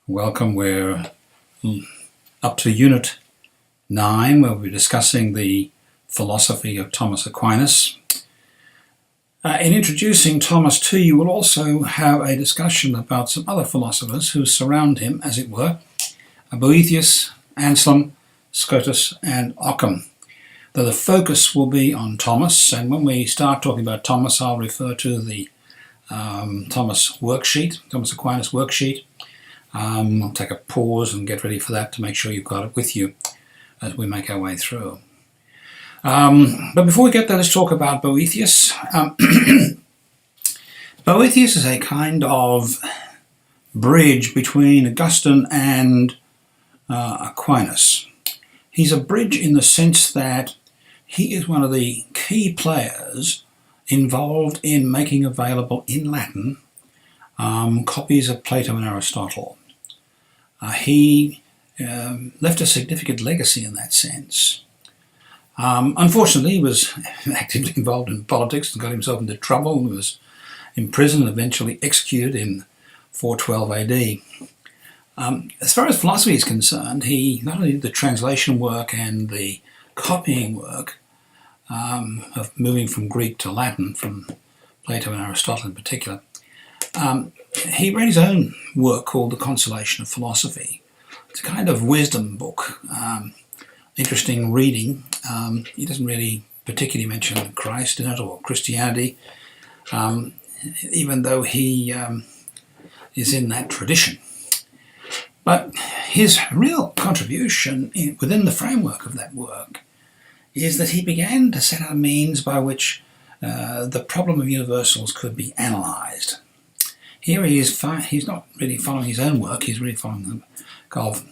Welcome. We're up to Unit 9, where we'll be discussing the philosophy of Thomas Aquinas. In introducing Thomas to you, we'll also have a discussion about some other philosophers who surround him, as it were, Boethius, Anselm, Scotus, and Occam. Though the focus will be on Thomas, and when we start talking about Thomas, I'll refer to the Thomas Aquinas worksheet. I'll take a pause and get ready for that to make sure you've got it with you as we make our way through. But before we get there, let's talk about Boethius. Boethius is a kind of bridge between Augustine and Aquinas. He's a bridge in the sense that he is one of the key players involved in making available in Latin copies of Plato and Aristotle. He left a significant legacy in that sense. Unfortunately, he was actively involved in politics and got himself into trouble and was imprisoned and eventually executed in 412 AD. As far as philosophy is concerned, he not only did the translation work and the copying work of moving from Greek to Latin, from Plato and Aristotle in particular, he read his own work called The Consolation of Philosophy. It's a kind of wisdom book, interesting reading. He doesn't really particularly mention Christ in it or Christianity, even though he is in that tradition. But his real contribution within the framework of that work is that he began to set out a means by which the problem of universals could be analysed. Here he's not really following his own work, he's really following the of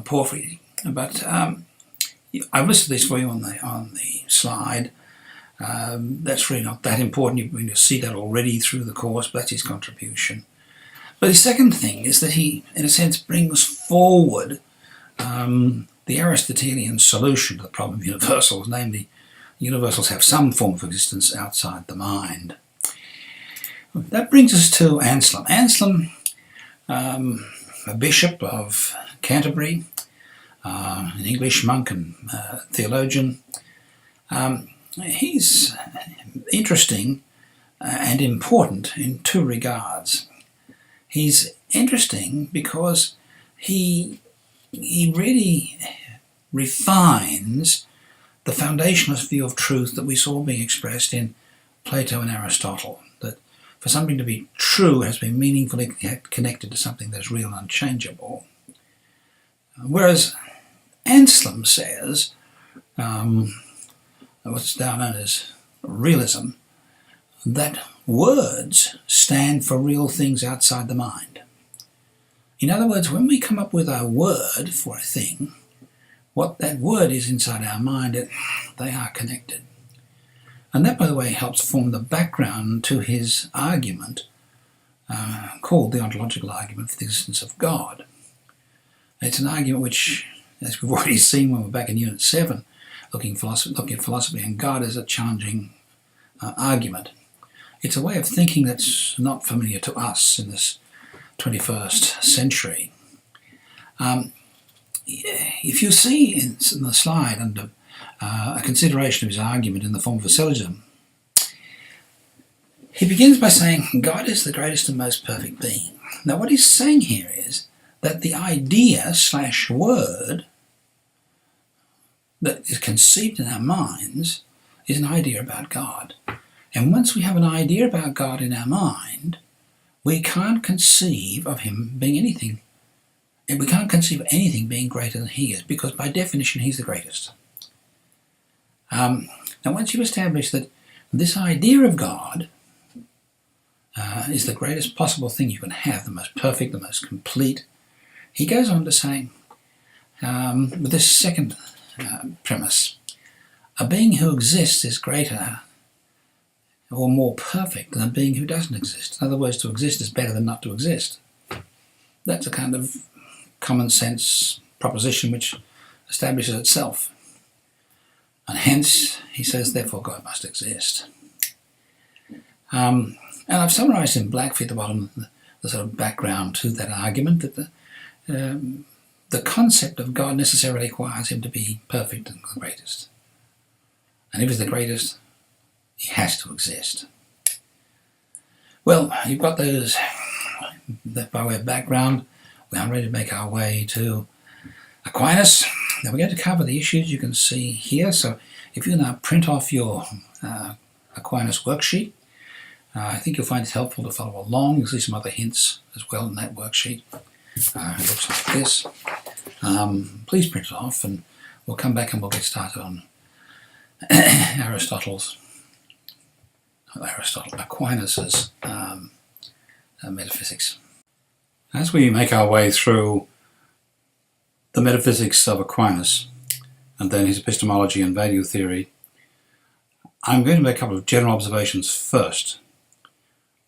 Porphyry. But I've listed this for you on the slide. That's really not that important. You'll see that already through the course, but that's his contribution. But the second thing is that he, in a sense, brings forward the Aristotelian solution to the problem of universals, namely, universals have some form of existence outside the mind. That brings us to Anselm. Anselm, a bishop of Canterbury, an English monk and theologian. He's interesting and important in two regards. He's interesting because he really refines the foundationalist view of truth that we saw being expressed in Plato and Aristotle, that for something to be true has been meaningfully connected to something that's real and unchangeable. Whereas Anselm says, what's now known as realism, that words stand for real things outside the mind. In other words, when we come up with a word for a thing, what that word is inside our mind, they are connected. And that, by the way, helps form the background to his argument called the ontological argument for the existence of God. It's an argument which, as we've already seen when we're back in Unit 7, looking at philosophy and God as a challenging argument. It's a way of thinking that's not familiar to us in this 21st century. If you see in the slide under a consideration of his argument in the form of a syllogism, he begins by saying God is the greatest and most perfect being. Now what he's saying here is that the idea/word that is conceived in our minds is an idea about God. And once we have an idea about God in our mind, we can't conceive of him being anything. And we can't conceive of anything being greater than he is, because by definition he's the greatest. Now once you establish that this idea of God is the greatest possible thing you can have, the most perfect, the most complete, he goes on to say, with this second premise, a being who exists is greater or more perfect than a being who doesn't exist. In other words, to exist is better than not to exist. That's a kind of common sense proposition which establishes itself. And hence, he says, therefore God must exist. And I've summarised in black at the bottom the sort of background to that argument, that the concept of God necessarily requires him to be perfect and the greatest. And if he's the greatest, he has to exist. Well, you've got those, that by way of background. We are ready to make our way to Aquinas. Now we're going to cover the issues you can see here. So if you now print off your Aquinas worksheet, I think you'll find it helpful to follow along. You'll see some other hints as well in that worksheet. It looks like this. Please print it off and we'll come back and we'll get started on Aquinas' metaphysics. As we make our way through the metaphysics of Aquinas and then his epistemology and value theory, I'm going to make a couple of general observations first.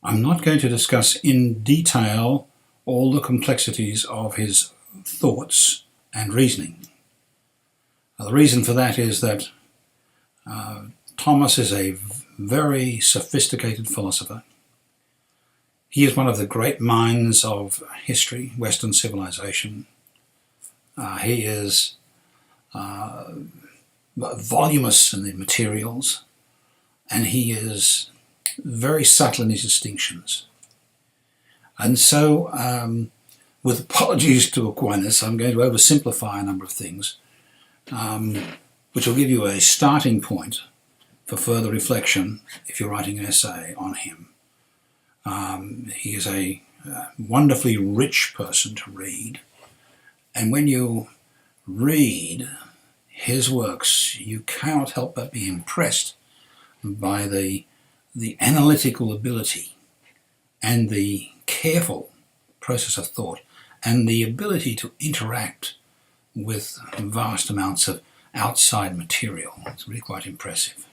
I'm not going to discuss in detail all the complexities of his thoughts and reasoning. Now, the reason for that is that Thomas is a very sophisticated philosopher. He is one of the great minds of history, Western civilization. He is voluminous in the materials, and he is very subtle in his distinctions. And so, with apologies to Aquinas, I'm going to oversimplify a number of things, which will give you a starting point for further reflection if you're writing an essay on him. He is a wonderfully rich person to read, and when you read his works, you cannot help but be impressed by the analytical ability and the careful process of thought and the ability to interact with vast amounts of outside material. It's really quite impressive.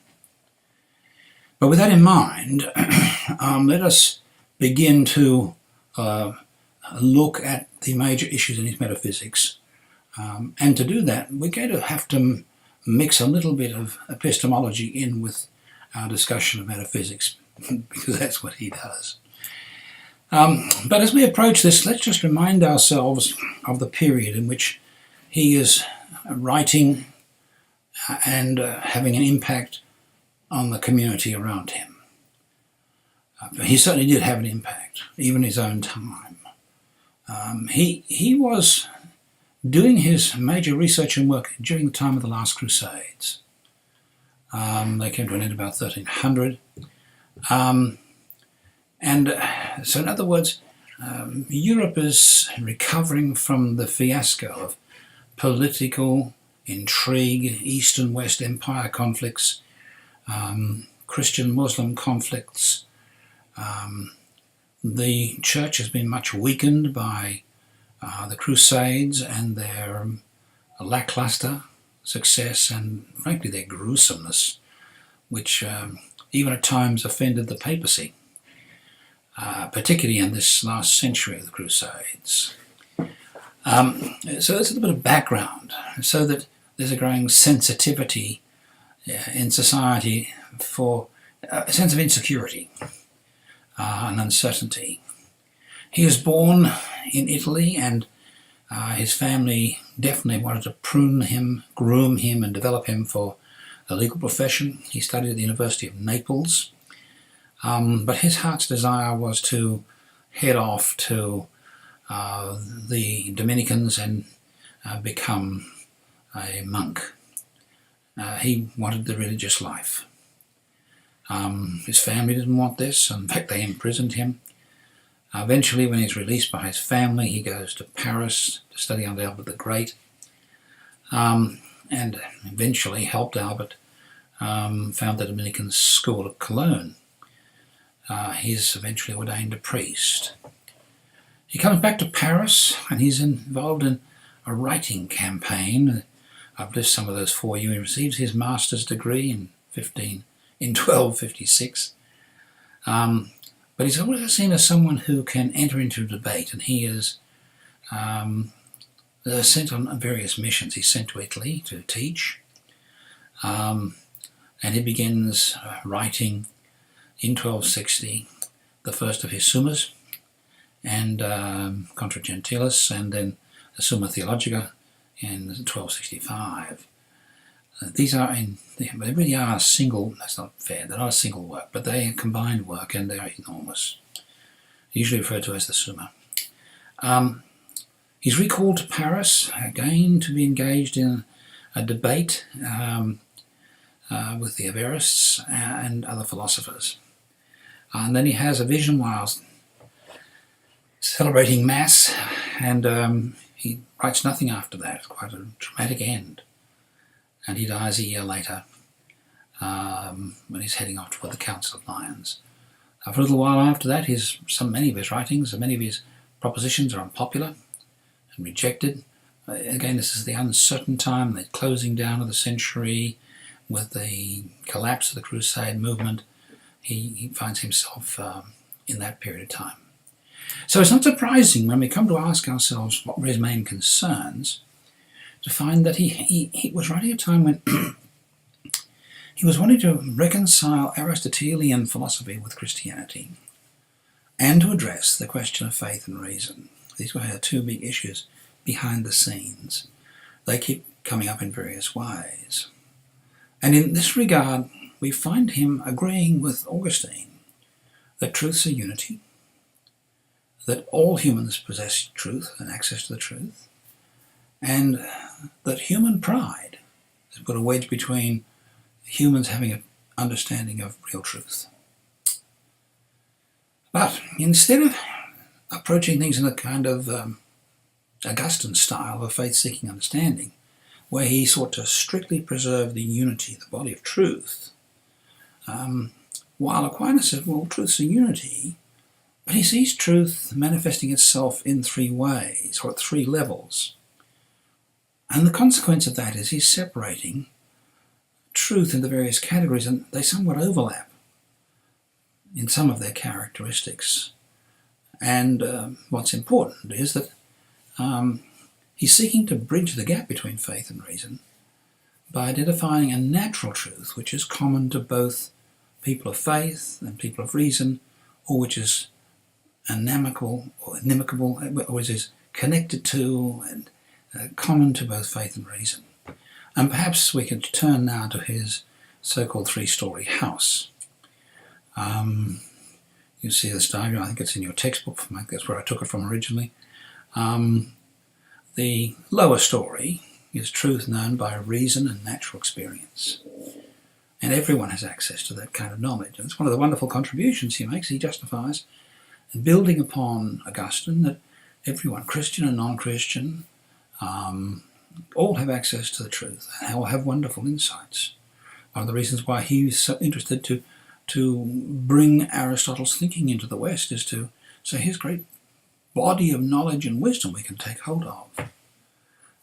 But with that in mind, let us begin to look at the major issues in his metaphysics. And to do that, we're going to have to mix a little bit of epistemology in with our discussion of metaphysics, because that's what he does. But as we approach this, let's just remind ourselves of the period in which he is writing and having an impact on the community around him. He certainly did have an impact, even in his own time. He was doing his major research and work during the time of the last Crusades. They came to an end about 1300. So in other words, Europe is recovering from the fiasco of political intrigue, East and West empire conflicts, Christian-Muslim conflicts. The church has been much weakened by the Crusades and their lackluster success and, frankly, their gruesomeness, which even at times offended the papacy, particularly in this last century of the Crusades. So there's a little bit of background, so that there's a growing sensitivity in society for a sense of insecurity and uncertainty. He was born in Italy, and his family definitely wanted to prune him, groom him, and develop him for the legal profession. He studied at the University of Naples, but his heart's desire was to head off to the Dominicans and become a monk. He wanted the religious life. His family didn't want this. In fact, they imprisoned him. Eventually, when he's released by his family, he goes to Paris to study under Albert the Great, and eventually helped Albert found the Dominican school at Cologne. He's eventually ordained a priest. He comes back to Paris, and he's involved in a writing campaign. I've listed some of those for you. He receives his master's degree in 1256. But he's always seen as someone who can enter into debate, and he is sent on various missions. He's sent to Italy to teach, and he begins writing in 1260 the first of his Summas and Contra Gentiles, and then the Summa Theologica in 1265. These are they really are a single, that's not fair, they're not a single work, but they are combined work and they are enormous. Usually referred to as the Summa. He's recalled to Paris again to be engaged in a debate with the Avarists and other philosophers. And then he has a vision while celebrating Mass, and he writes nothing after that. It's quite a dramatic end. And he dies a year later when he's heading off toward the Council of Lyons. For a little while after that, many of his writings and many of his propositions are unpopular and rejected. Again, this is the uncertain time, the closing down of the century, with the collapse of the Crusade movement. He finds himself in that period of time. So it's not surprising when we come to ask ourselves what were his main concerns, to find that he was writing at a time when he was wanting to reconcile Aristotelian philosophy with Christianity and to address the question of faith and reason. These were her two big issues behind the scenes. They keep coming up in various ways. And in this regard, we find him agreeing with Augustine that truths are unity, that all humans possess truth and access to the truth, and that human pride has put a wedge between humans having an understanding of real truth. But instead of approaching things in a kind of Augustine style of faith-seeking understanding, where he sought to strictly preserve the unity, the body of truth, while Aquinas said, well, truth's a unity, but he sees truth manifesting itself in three ways, or at three levels. And the consequence of that is he's separating truth into various categories, and they somewhat overlap in some of their characteristics. And what's important is that he's seeking to bridge the gap between faith and reason by identifying a natural truth which is common to both people of faith and people of reason, or which is inimical, or which is connected to and common to both faith and reason. And perhaps we could turn now to his so-called three-story house. You see this diagram, I think it's in your textbook, that's where I took it from originally. The lower story is truth known by reason and natural experience. And everyone has access to that kind of knowledge. And it's one of the wonderful contributions he makes. He justifies, and building upon Augustine, that everyone, Christian and non-Christian, all have access to the truth and all have wonderful insights. One of the reasons why he was so interested to bring Aristotle's thinking into the West is to say, here's a great body of knowledge and wisdom we can take hold of.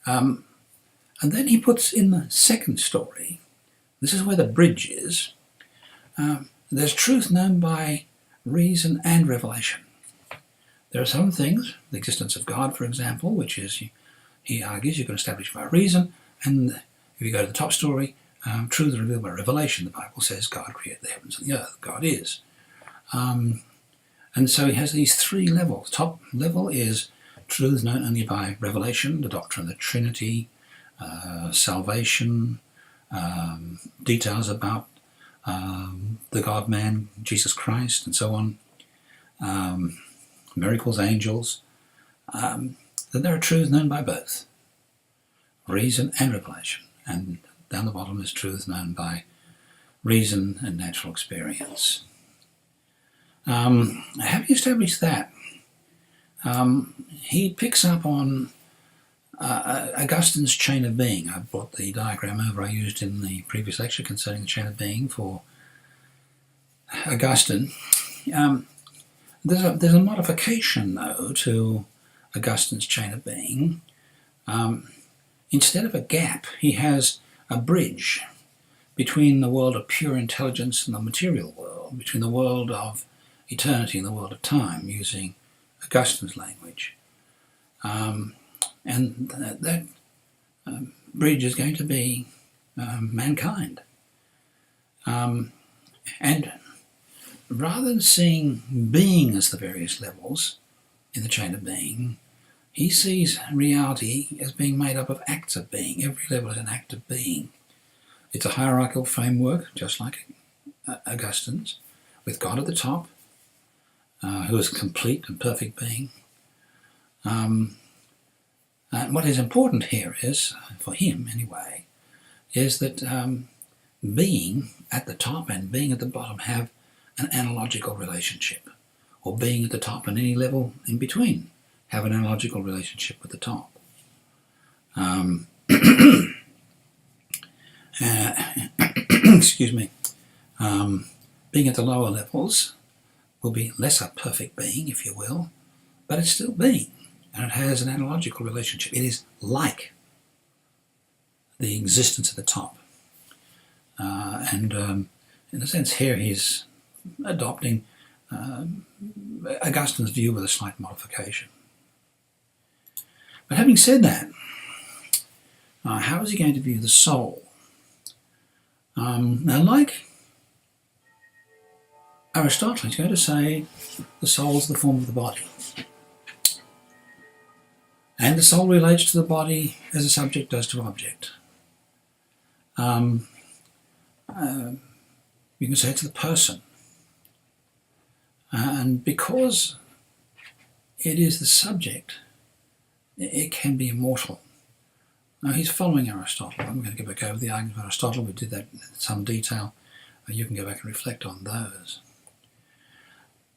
And then he puts in the second story, this is where the bridge is, there's truth known by reason and revelation. There are some things, the existence of God, for example, which is, he argues, you can establish by reason, and if you go to the top story, truth is revealed by revelation. The Bible says God created the heavens and the earth. God is. And so he has these three levels. Top level is truth known only by revelation, the doctrine of the Trinity, salvation, details about the God-man, Jesus Christ, and so on, miracles, angels. Then there are truths known by both reason and revelation. And down the bottom is truth known by reason and natural experience. Having established that, he picks up on Augustine's chain of being. I brought the diagram over I used in the previous lecture concerning the chain of being for Augustine. There's a modification, though, to Augustine's chain of being. Instead of a gap, he has a bridge between the world of pure intelligence and the material world, between the world of eternity and the world of time, using Augustine's language. And that bridge is going to be mankind. And rather than seeing being as the various levels in the chain of being, He sees reality as being made up of acts of being. Every level is an act of being. It's a hierarchical framework, just like Augustine's, with God at the top, who is complete and perfect being. And what is important here is, for him anyway, is that being at the top and being at the bottom have an analogical relationship, or being at the top and any level in between have an analogical relationship with the top. Excuse me. Being at the lower levels will be lesser perfect being, if you will, but it's still being, and it has an analogical relationship. It is like the existence at the top. In a sense here he's adopting Augustine's view with a slight modification. But having said that, how is he going to view the soul? Now, like Aristotle, he's going to say the soul is the form of the body. And the soul relates to the body as a subject does to object. You can say it's the person. And because it is the subject, it can be immortal. Now, he's following Aristotle. I'm going to go back over the argument of Aristotle. We did that in some detail. You can go back and reflect on those.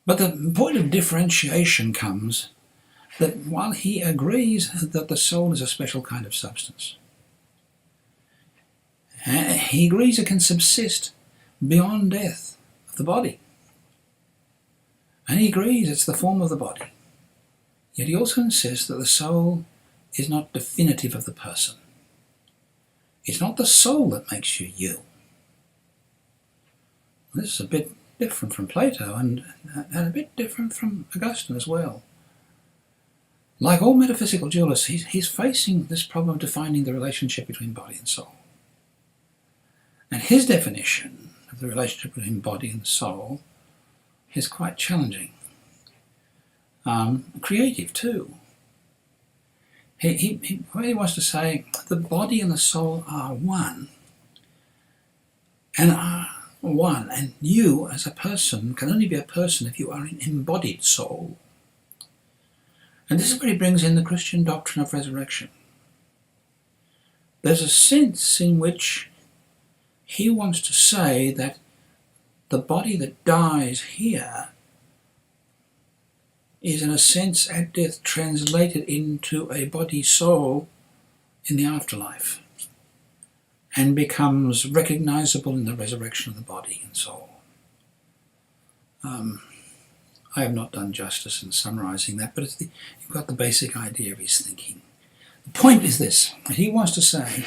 But the point of differentiation comes that while he agrees that the soul is a special kind of substance, he agrees it can subsist beyond death of the body. And he agrees it's the form of the body. Yet he also insists that the soul is not definitive of the person. It's not the soul that makes you you. This is a bit different from Plato and a bit different from Augustine as well. Like all metaphysical dualists, he's facing this problem of defining the relationship between body and soul. And his definition of the relationship between body and soul is quite challenging. Creative too. He really wants to say the body and the soul are one, and you as a person can only be a person if you are an embodied soul. And this is where he brings in the Christian doctrine of resurrection. There's a sense in which he wants to say that the body that dies here is in a sense at death translated into a body-soul in the afterlife and becomes recognizable in the resurrection of the body and soul. I have not done justice in summarizing that, but you've got the basic idea of his thinking. The point is this, that he wants to say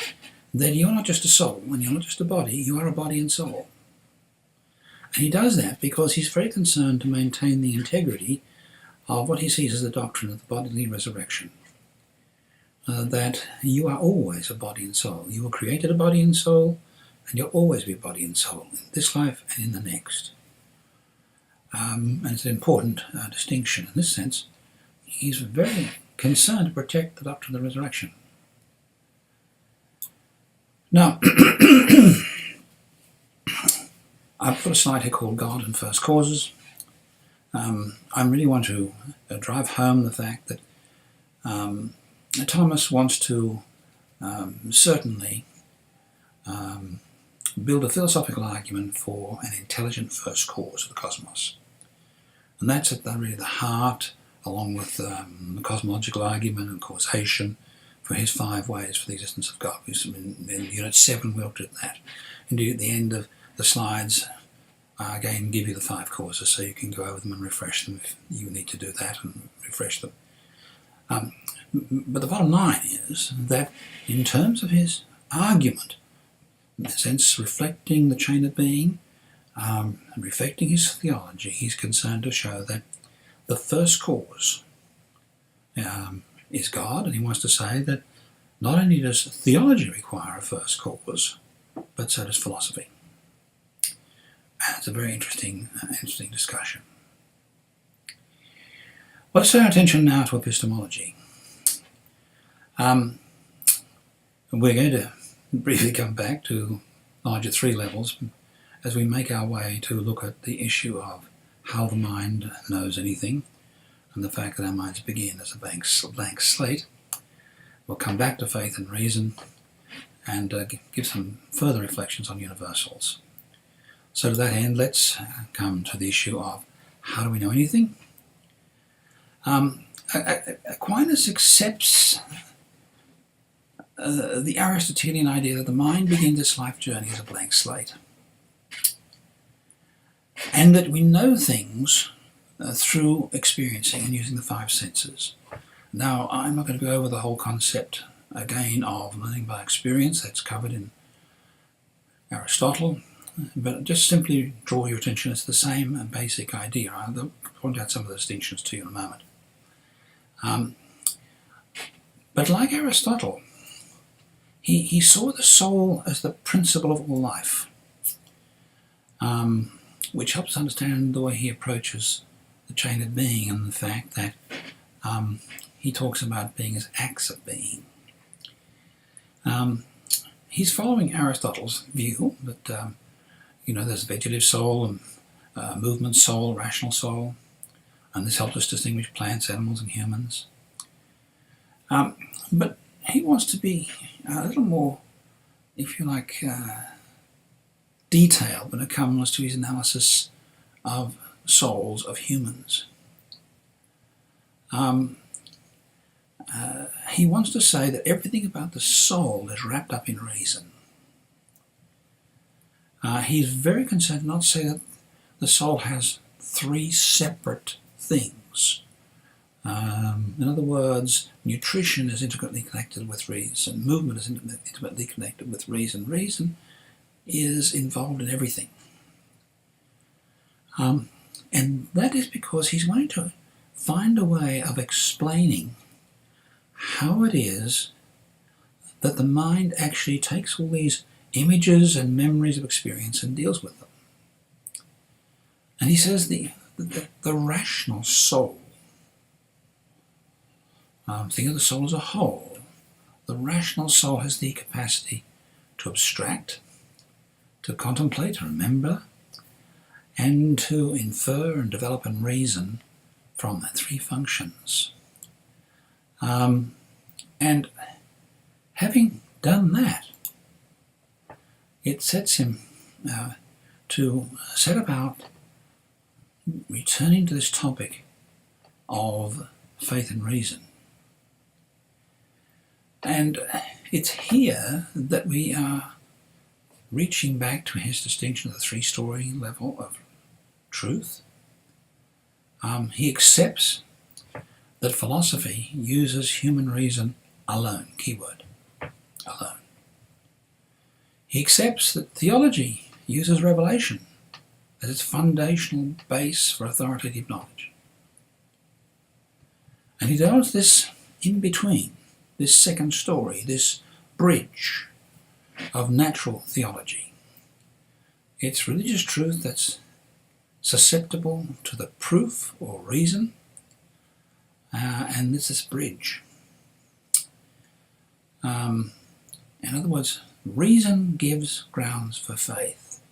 that you're not just a soul and you're not just a body, you are a body and soul. And he does that because he's very concerned to maintain the integrity of what he sees as the doctrine of the bodily resurrection. That you are always a body and soul. You were created a body and soul, and you'll always be a body and soul in this life and in the next. And it's an important distinction. In this sense, he's very concerned to protect the doctrine of the resurrection. Now, I've got a slide here called God and First Causes. I really want to drive home the fact that Thomas wants to certainly build a philosophical argument for an intelligent first cause of the cosmos. And that's at really the heart, along with the cosmological argument and causation, for his 5 ways for the existence of God. In Unit 7 we looked at that. Indeed, at the end of the slides, again, give you the 5 causes so you can go over them and refresh them if you need to do that and refresh them. But the bottom line is that in terms of his argument, in a sense reflecting the chain of being, and reflecting his theology, he's concerned to show that the first cause is God, and he wants to say that not only does theology require a first cause, but so does philosophy. And it's a very interesting discussion. Let's turn our attention now to epistemology. We're going to briefly come back to larger three levels as we make our way to look at the issue of how the mind knows anything and the fact that our minds begin as a blank slate. We'll come back to faith and reason and give some further reflections on universals. So to that end, let's come to the issue of how do we know anything? Aquinas accepts the Aristotelian idea that the mind begins its life journey as a blank slate, and that we know things through experiencing and using the five senses. Now, I'm not going to go over the whole concept again of learning by experience. That's covered in Aristotle, but just simply draw your attention to the same basic idea. I'll point out some of the distinctions to you in a moment. But like Aristotle, he saw the soul as the principle of all life, which helps understand the way he approaches the chain of being and the fact that he talks about being as acts of being. He's following Aristotle's view that there's a vegetative soul and movement soul, rational soul, and this helps us distinguish plants, animals, and humans. But he wants to be a little more, if you like, detailed when it comes to his analysis of souls of humans. He wants to say that everything about the soul is wrapped up in reason. He's very concerned not to say that the soul has three separate things. In other words, nutrition is intricately connected with reason. Movement is intimately connected with reason. Reason is involved in everything. And that is because he's wanting to find a way of explaining how it is that the mind actually takes all these images and memories of experience and deals with them. And he says the rational soul, think of the soul as a whole, the rational soul has the capacity to abstract, to contemplate, to remember, and to infer and develop and reason from three functions. And having done that, it sets him to set about returning to this topic of faith and reason. And it's here that we are reaching back to his distinction of the three-story level of truth. He accepts that philosophy uses human reason alone, keyword, alone. He accepts that theology uses revelation as its foundational base for authoritative knowledge. And he does this in between, this second story, this bridge of natural theology. It's religious truth that's susceptible to the proof or reason, and this is bridge. In other words, reason gives grounds for faith.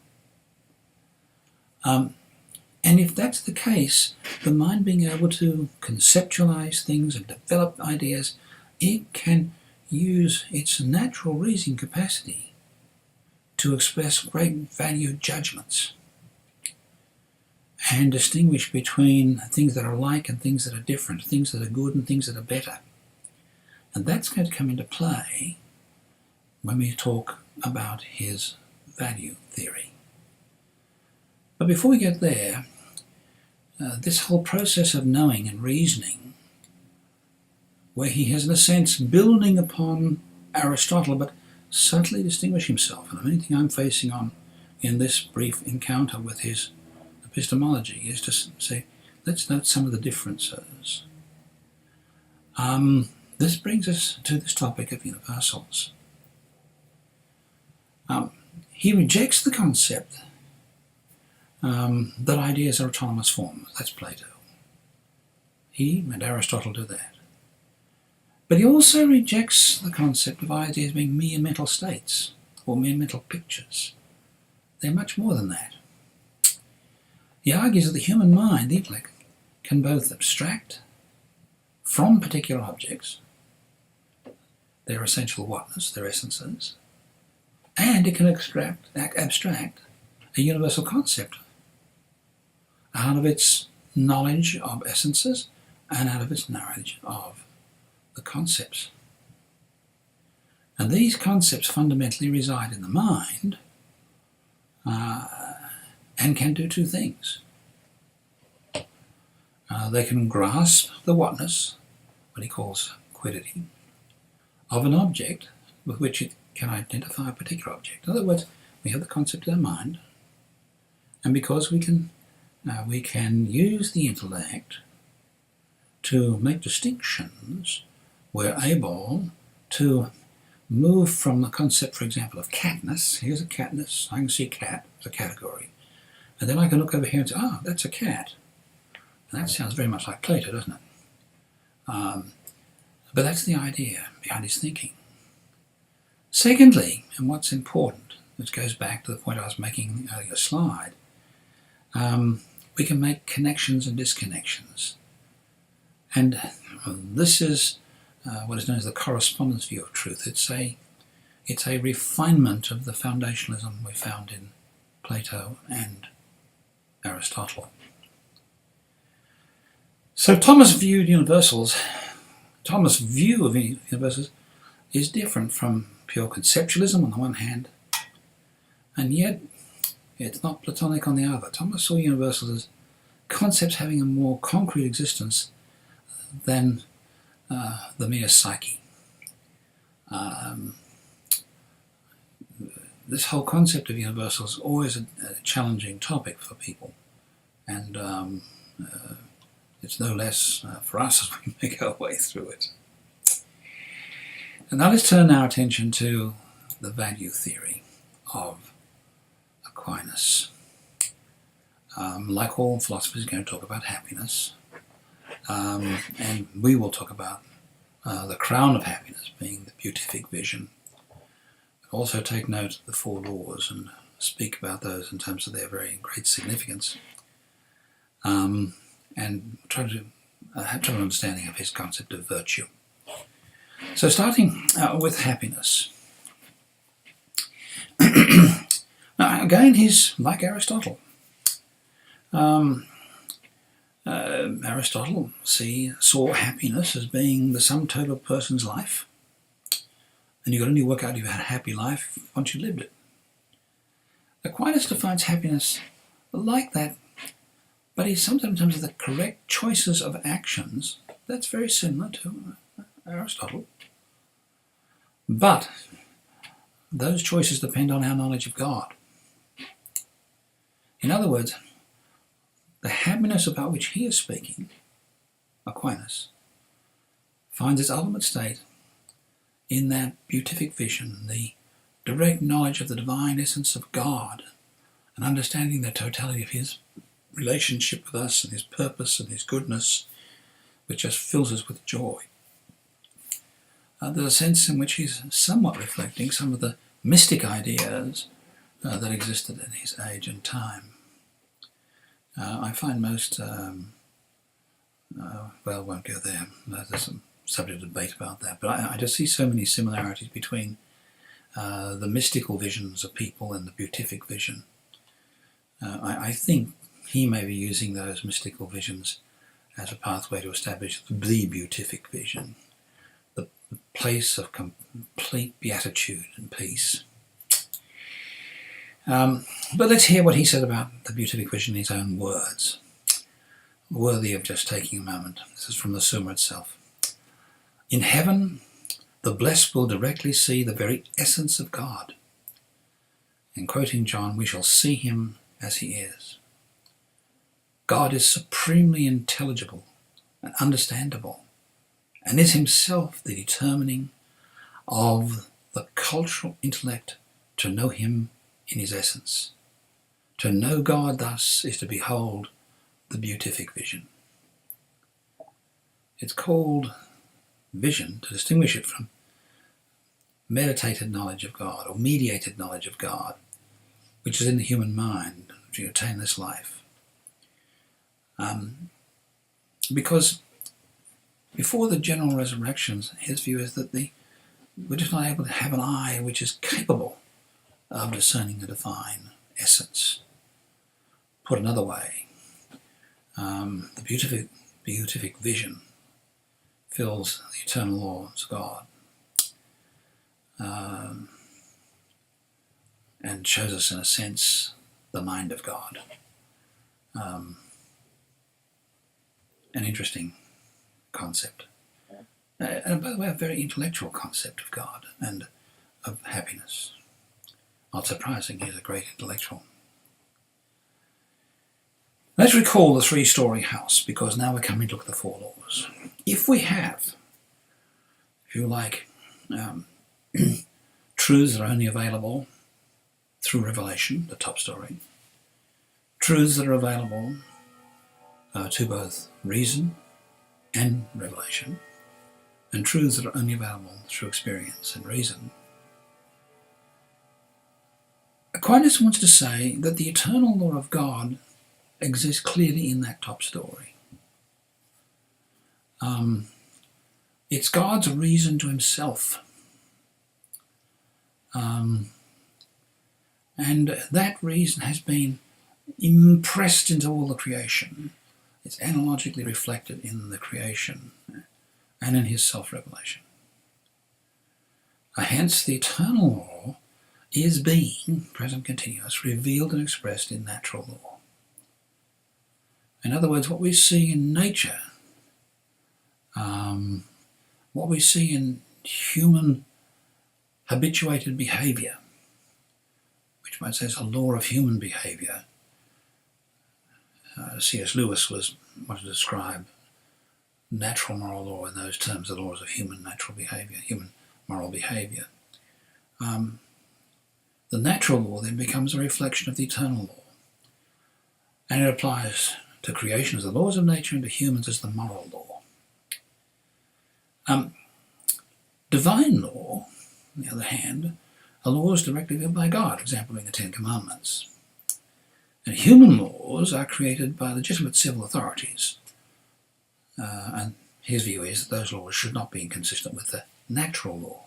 And if that's the case, the mind being able to conceptualize things and develop ideas, it can use its natural reasoning capacity to express great value judgments and distinguish between things that are alike and things that are different, things that are good and things that are better. And that's going to come into play when we talk about his value theory. But before we get there, this whole process of knowing and reasoning, where he has in a sense building upon Aristotle but subtly distinguish himself, and the main thing I'm facing on in this brief encounter with his epistemology is to say, let's note some of the differences. This brings us to this topic of universals. He rejects the concept that ideas are autonomous forms. That's Plato. He and Aristotle do that. But he also rejects the concept of ideas being mere mental states or mere mental pictures. They're much more than that. He argues that the human mind, the intellect, can both abstract from particular objects, their essential whatness, their essences, and it can abstract a universal concept out of its knowledge of essences and out of its knowledge of the concepts. And these concepts fundamentally reside in the mind and can do two things. They can grasp the whatness, what he calls quiddity, of an object with which it can identify a particular object. In other words, we have the concept in our mind, and because we can use the intellect to make distinctions, we're able to move from the concept, for example, of catness. Here's a catness. I can see cat as a category. And then I can look over here and say, oh, that's a cat. And that sounds very much like Plato, doesn't it? But that's the idea behind his thinking. Secondly, and what's important, which goes back to the point I was making in the earlier slide, we can make connections and disconnections. And this is what is known as the correspondence view of truth. It's a refinement of the foundationalism we found in Plato and Aristotle. So Thomas' view of universals is different from pure conceptualism on the one hand, and yet it's not Platonic on the other. Thomas saw universals as concepts having a more concrete existence than the mere psyche. This whole concept of universals is always a challenging topic for people, and it's no less for us as we make our way through it. And now let's turn our attention to the value theory of Aquinas. Like all philosophers, he's going to talk about happiness, and we will talk about the crown of happiness being the beatific vision. Also take note of the four laws and speak about those in terms of their very great significance, and try to have an understanding of his concept of virtue. So starting with happiness. Now again, he's like Aristotle. Aristotle saw happiness as being the sum total of a person's life, and you could only work out if you had a happy life once you lived it. Aquinas defines happiness like that, but he sometimes in terms of the correct choices of actions. That's very similar to Aristotle. But those choices depend on our knowledge of God. In other words, the happiness about which he is speaking, Aquinas, finds its ultimate state in that beatific vision, the direct knowledge of the divine essence of God, and understanding the totality of his relationship with us and his purpose and his goodness, which just fills us with joy. There's a sense in which he's somewhat reflecting some of the mystic ideas that existed in his age and time. I find most, won't go there. There's some subject of debate about that, but I just see so many similarities between the mystical visions of people and the beatific vision. I think he may be using those mystical visions as a pathway to establish the beatific vision, the place of complete beatitude and peace. But let's hear what he said about the beatific vision in his own words, worthy of just taking a moment. This is from the Summa itself. In heaven, the blessed will directly see the very essence of God. And quoting John, we shall see him as he is. God is supremely intelligible and understandable, and is himself the determining of the cultural intellect to know him in his essence. To know God thus is to behold the beatific vision. It's called vision to distinguish it from meditated knowledge of God or mediated knowledge of God, which is in the human mind, which you attain this life. Because before the general resurrections, his view is that we're just not able to have an eye which is capable of discerning the divine essence. Put another way, the beatific vision fills the eternal laws of God and shows us, in a sense, the mind of God. An interesting concept. And by the way, a very intellectual concept of God and of happiness. Not surprising, he's a great intellectual. Let's recall the three-story house, because now we're coming to look at the four laws. If we have, if you like, truths that are only available through revelation, the top story, truths that are available to both reason and revelation, and truths that are only available through experience and reason, Aquinas wants to say that the eternal law of God exists clearly in that top story. It's God's reason to himself. And that reason has been impressed into all the creation. It's analogically reflected in the creation and in his self-revelation. Hence, the eternal law is being, present continuous, revealed and expressed in natural law. In other words, what we see in nature, what we see in human habituated behaviour, which might say is a law of human behaviour. C.S. Lewis wanted to describe natural moral law in those terms, the laws of human natural behaviour, human moral behaviour. The natural law then becomes a reflection of the eternal law, and it applies to creation as the laws of nature and to humans as the moral law. Divine law, on the other hand, are laws directly given by God, for example, in the Ten Commandments. And human laws are created by legitimate civil authorities. And his view is that those laws should not be inconsistent with the natural law.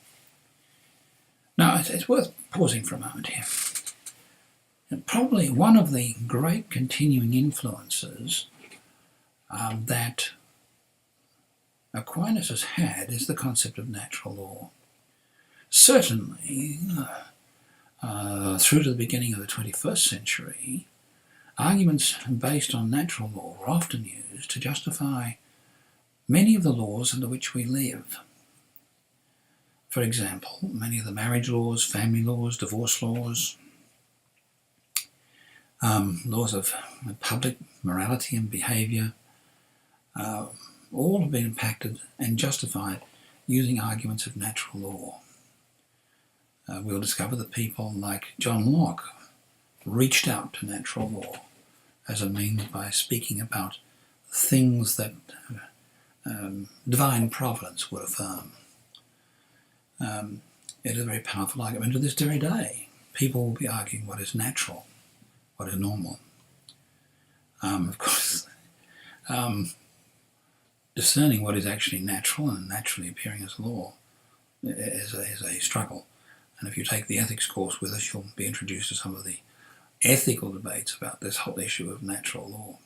Now, it's worth pausing for a moment here. And probably one of the great continuing influences that Aquinas has had is the concept of natural law. Certainly, through to the beginning of the 21st century, arguments based on natural law were often used to justify many of the laws under which we live. For example, many of the marriage laws, family laws, divorce laws, laws of public morality and behaviour, all have been impacted and justified using arguments of natural law. We'll discover that people like John Locke reached out to natural law as a means by speaking about things that divine providence would affirm. It is a very powerful argument. To this very day, people will be arguing what is natural, what is normal. Of course, discerning what is actually natural and naturally appearing as law is a struggle. And if you take the ethics course with us, you'll be introduced to some of the ethical debates about this whole issue of natural law.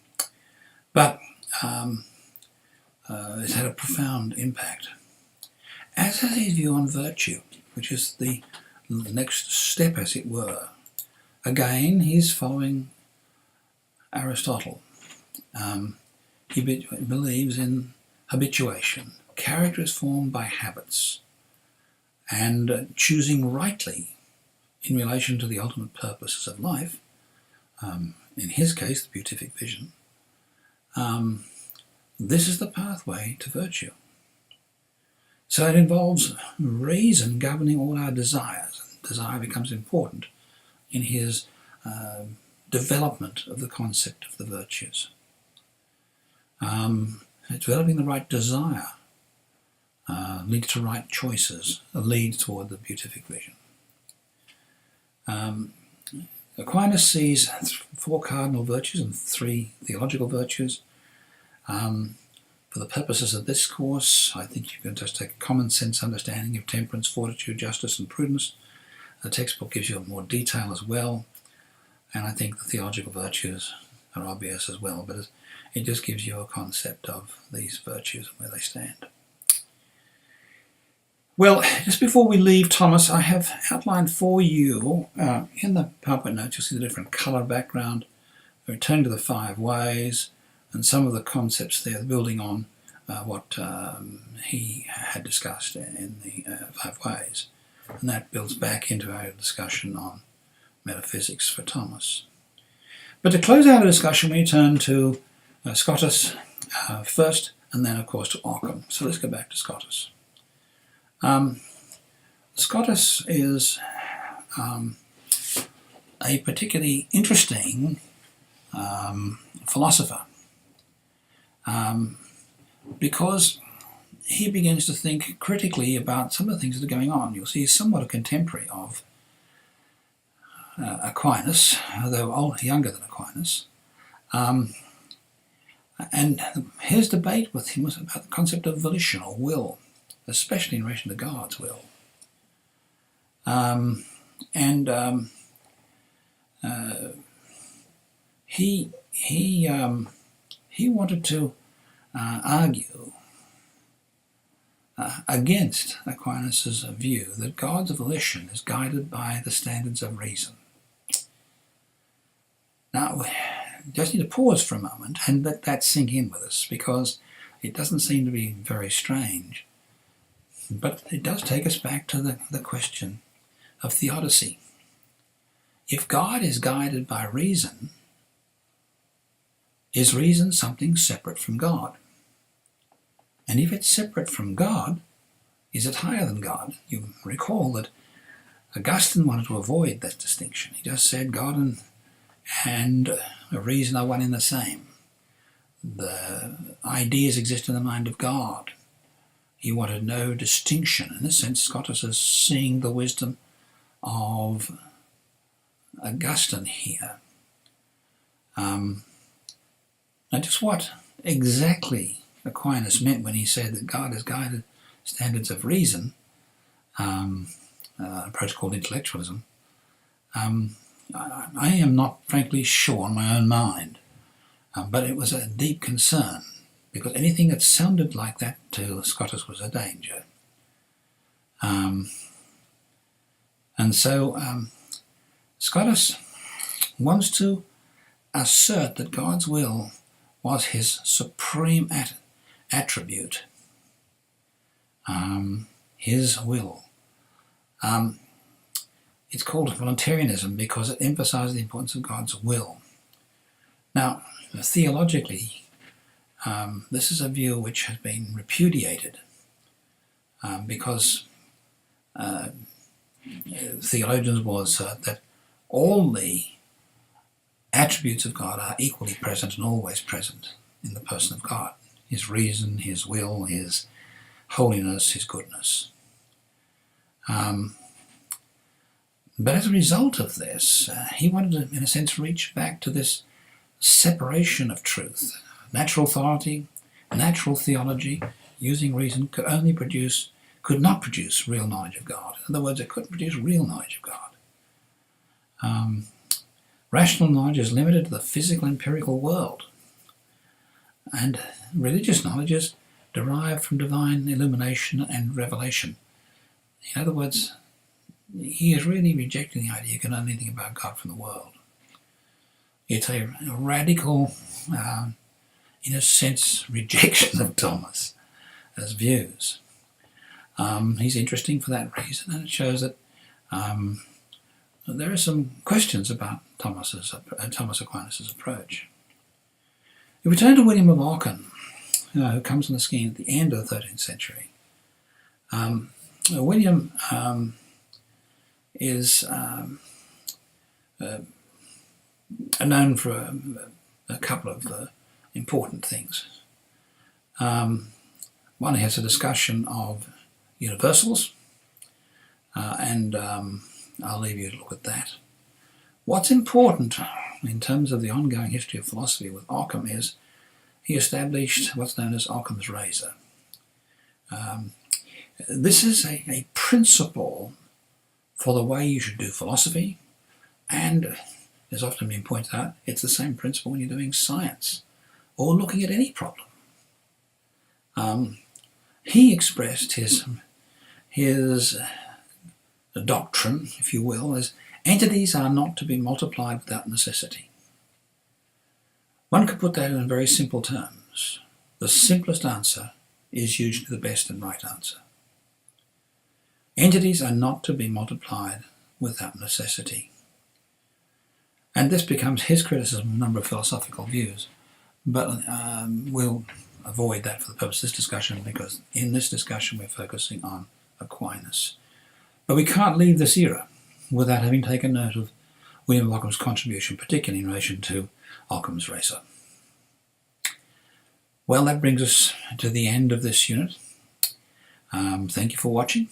But it's had a profound impact, as has his view on virtue, which is the next step, as it were. Again, he's following Aristotle. He believes in habituation. Character is formed by habits, and choosing rightly in relation to the ultimate purposes of life, in his case, the beatific vision, this is the pathway to virtue. So it involves reason governing all our desires. Desire becomes important in his development of the concept of the virtues. It's developing the right desire leads to right choices, leads toward the beatific vision. Aquinas sees 4 cardinal virtues and 3 theological virtues. For the purposes of this course, I think you can just take a common sense understanding of temperance, fortitude, justice, and prudence. The textbook gives you more detail as well, and I think the theological virtues are obvious as well, but it just gives you a concept of these virtues and where they stand. Well, just before we leave Thomas, I have outlined for you, in the PowerPoint notes, you'll see the different colour background, returning to the 5 ways, and some of the concepts there building on what he had discussed in the 5 ways. And that builds back into our discussion on metaphysics for Thomas. But to close out the discussion, we turn to Scotus first, and then, of course, to Occam. So let's go back to Scotus. Scotus is a particularly interesting philosopher because he begins to think critically about some of the things that are going on. You'll see he's somewhat a contemporary of Aquinas, although younger than Aquinas. And his debate with him was about the concept of volition or will, especially in relation to God's will. He wanted to argue against Aquinas' view that God's volition is guided by the standards of reason. Now, we just need to pause for a moment and let that sink in with us, because it doesn't seem to be very strange. But it does take us back to the question of theodicy. If God is guided by reason, is reason something separate from God? And if it's separate from God, is it higher than God? You recall that Augustine wanted to avoid that distinction. He just said God and reason are one and the same. The ideas exist in the mind of God. He wanted no distinction. In a sense, Scotus is seeing the wisdom of Augustine here. Now, just what exactly Aquinas meant when he said that God has guided standards of reason, an approach called intellectualism, I am not frankly sure in my own mind, but it was a deep concern, because anything that sounded like that to Scotus was a danger. And so Scotus wants to assert that God's will was his supreme attribute, his will. It's called voluntarism because it emphasizes the importance of God's will. Now, theologically, this is a view which has been repudiated because theologians will assert that all the attributes of God are equally present and always present in the person of God. His reason, his will, his holiness, his goodness. But as a result of this, he wanted to, in a sense, reach back to this separation of truth. Natural authority, natural theology, using reason, could not produce real knowledge of God. In other words, it couldn't produce real knowledge of God. Rational knowledge is limited to the physical empirical world, and religious knowledge is derived from divine illumination and revelation. In other words, he is really rejecting the idea you can know anything about God from the world. It's a radical, in a sense, rejection of Thomas as views. He's interesting for that reason, and it shows that there are some questions about Thomas Aquinas' approach. If we turn to William of Ockham, who comes on the scene at the end of the 13th century, William is known for a couple of important things. One has a discussion of universals, and I'll leave you to look at that. What's important in terms of the ongoing history of philosophy with Occam is he established what's known as Occam's razor. This is a principle for the way you should do philosophy, and as often been pointed out, it's the same principle when you're doing science or looking at any problem. He expressed his doctrine, if you will, as entities are not to be multiplied without necessity. One could put that in very simple terms. The simplest answer is usually the best and right answer. Entities are not to be multiplied without necessity. And this becomes his criticism of a number of philosophical views, but we'll avoid that for the purpose of this discussion, because in this discussion we're focusing on Aquinas. But we can't leave this era without having taken note of William of Occam's contribution, particularly in relation to Occam's razor. Well, that brings us to the end of this unit. Thank you for watching.